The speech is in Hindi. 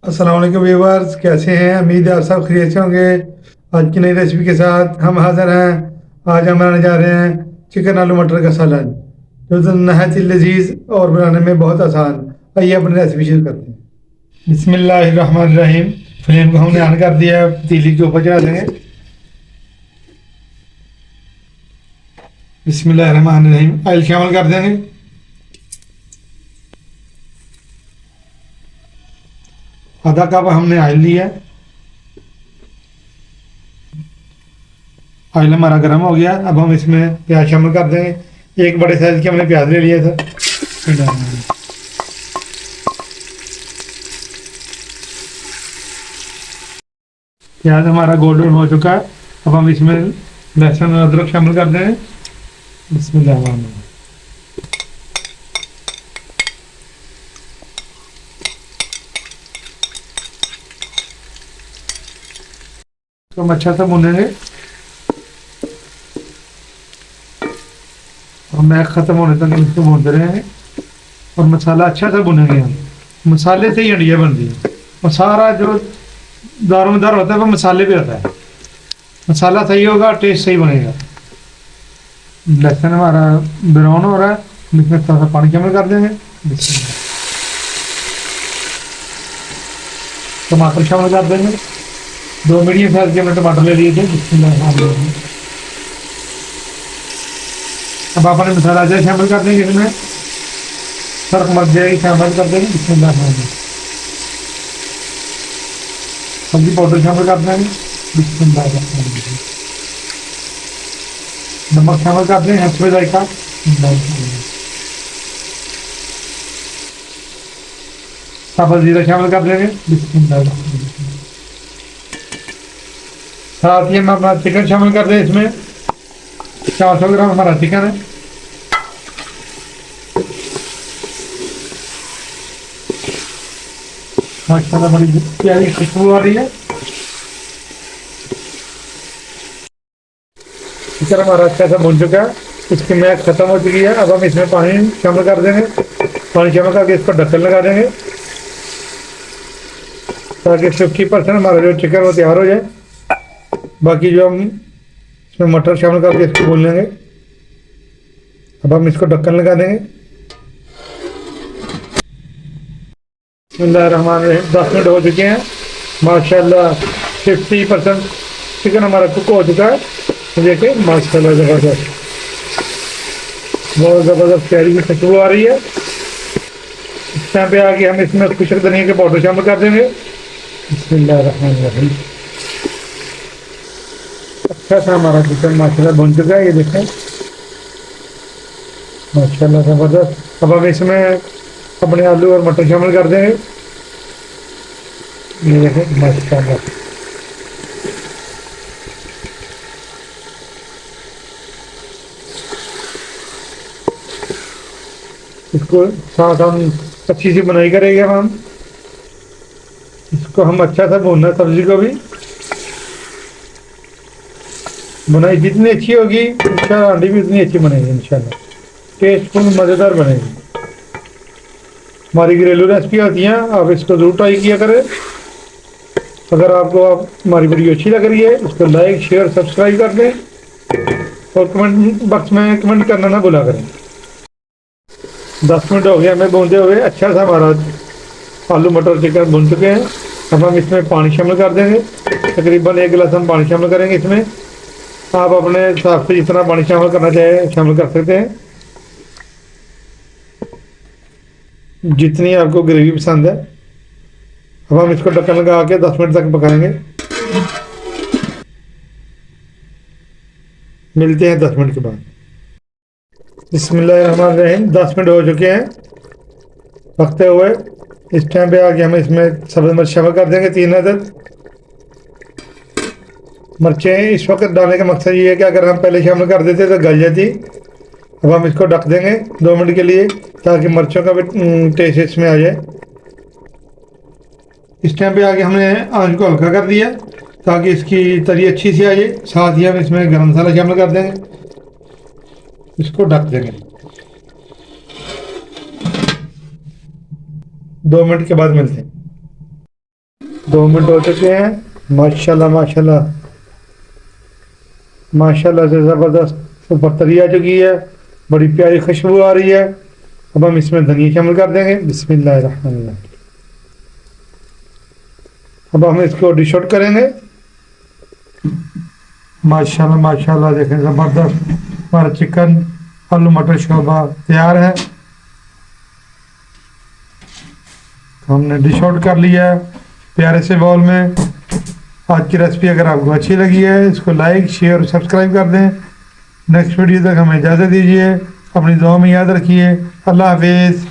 अस्सलाम वालेकुम व्यूवर्स, कैसे हैं? उम्मीद है आप सब खैरियत से होंगे। आज की नई रेसिपी के साथ हम हाज़िर हैं। आज हम बनाने जा रहे हैं चिकन आलू मटर का सालन, जो तो नहायत ही लजीज और बनाने में बहुत आसान। आइए अपनी रेसिपी शुरू करते हैं। बिस्मिल्लाहिर्रहमानिर्रहीम। फ्लेम को हमने ऑन कर दिया है, पतीली के ऊपर चढ़ा देंगे। बिस्मिल्लाहिर्रहमानिर्रहीम। ऑयल शामिल कर देंगे। आधा कप हमने ऑयल लिया है। ऑयल हमारा गर्म हो गया। अब हम इसमें प्याज शामिल कर देंगे। एक बड़े साइज के हमने प्याज ले लिया था। प्याज हमारा गोल्डन हो चुका है। अब हम इसमें लहसुन और अदरक शामिल कर देंगे। बिस्मिल्लाह। तो हम अच्छा सा भूनेंगे और मैक ख़त्म होने तक इसको भूनते रहेंगे और मसाला अच्छा सा भुनेंगे। हम मसाले से ही हंडिया बनती है और सारा जो दारोमदार होता है वो मसाले पे होता है। मसाला सही होगा, टेस्ट सही बनेगा। लहसुन हमारा ब्राउन हो रहा है, इसमें थोड़ा सा पानी शामिल कर देंगे। टमाटर शामिल कर देंगे। 2 मीडियम साइज के हमने टमाटर ले लिए थे। अब अपने मसाला जो शामिल कर देंगे इसमें। सर्फ मर जाएगी, शामिल कर देंगे। बिस्मिल्लाह। हल्दी पाउडर शामिल कर देंगे। बिस्मिल्लाह। नमक शामिल कर देंगे, हस्बे जायका। साबुत जीरा शामिल कर देंगे। बिस्मिल्लाह। साथ ही हम अपना चिकन शामिल कर दें इसमें। 400 ग्राम हमारा चिकन है। माशाल्लाह बड़ी प्यारी खुशबू आ रही है। चिकन हमारा अच्छा सा भुन चुका है, इसकी मैक खत्म हो चुकी है। अब हम इसमें पानी शामिल कर देंगे। पानी शामिल करके इसको ढक्कन लगा देंगे ताकि 50% हमारा जो चिकन वो तैयार हो जाए। बाकी जो हम इसमें मटर शामिल करके इसको भून लेंगे। अब हम इसको ढक्कन लगा देंगे। 10 मिनट हो चुके हैं। माशाल्लाह 50% चिकन हमारा कुक हो चुका है। देखिए माशाल्लाह ज़बरदस्त, बहुत ज़बरदस्त प्यारी की खुशबू आ रही है। इस टाइम पे आके हम इसमें खुशक धनिया के पाउडर शामिल कर देंगे। बिस्मिल्लाहिर्रहमानिर्रहीम। अच्छा सा हमारा चिकन माशाल्लाह बन चुका है, ये देखें माशाल्लाह ज़बरदस्त। अब हम इसमें अपने आलू और मटर शामिल कर देंगे। ये देखें माशाल्लाह। इसको साथ हम अच्छी सी बनाई करेंगे। हम इसको हम अच्छा सा भूनना, सब्जी को भी बनाई जितनी अच्छी होगी इंशाल्लाह हांडी भी उतनी अच्छी बनेगी। इंशाल्लाह टेस्टफुल मज़ेदार बनेगी। हमारी घरेलू रेसिपी होती हैं, आप इसको ज़रूर ट्राई किया करें। अगर आपको हमारी वीडियो अच्छी लग रही है इसको लाइक शेयर सब्सक्राइब कर दें और कमेंट बॉक्स में कमेंट करना ना भूला करें। 10 मिनट हो गए हमें भूनते हुए। अच्छा सा हमारा आलू मटर चिकन भून चुके हैं। अब हम इसमें पानी शामिल कर देंगे। तकरीबन 1 गिलास हम पानी शामिल करेंगे इसमें। आप अपने हिसाब से जितना पानी शामिल करना चाहे शामिल कर सकते हैं, जितनी आपको ग्रेवी पसंद है। अब हम इसको ढक्कन लगा के 10 मिनट तक पकाएंगे। मिलते हैं 10 मिनट के बाद। बिस्मिल्लाहिर्रहमानिर्रहीम। 10 मिनट हो चुके हैं पकते हुए। इस टाइम पे आके हम इसमें सब्ज़ मिर्च शामिल कर देंगे 3 अदद। मिर्चें इस वक्त डालने का मकसद ये है कि अगर हम पहले शामिल कर देते तो गल जाती। अब हम इसको ढक देंगे 2 मिनट के लिए ताकि मिर्चों का भी टेस्ट इसमें आ जाए। इस टाइम पे आके हमने आंच को हल्का कर दिया ताकि इसकी तरी अच्छी सी आ जाए। साथ ही हम इसमें गरम मसाला शामिल कर देंगे। इसको ढक देंगे। 2 मिनट के बाद मिलते हैं। 2 मिनट हो चुके हैं। माशाल्लाह माशाल्लाह माशाल्लाह से ज़बरदस्त ऊपर तरी आ चुकी है, बड़ी प्यारी खुशबू आ रही है। अब हम इसमें धनिया शामिल कर देंगे। बिस्मिल्लाहिर्रहमानिर्रहीम। अब हम इसको डिश आउट करेंगे। माशाल्लाह माशाल्लाह देखें ज़बरदस्त हमारा चिकन आलू मटर शोरबा तैयार है। हमने डिश आउट कर लिया है प्यारे से बाउल में। आज की रेसिपी अगर आपको अच्छी लगी है इसको लाइक शेयर और सब्सक्राइब कर दें। नेक्स्ट वीडियो तक हमें इजाज़त दीजिए। अपनी दुआ में याद रखिए। अल्लाह हाफिज़।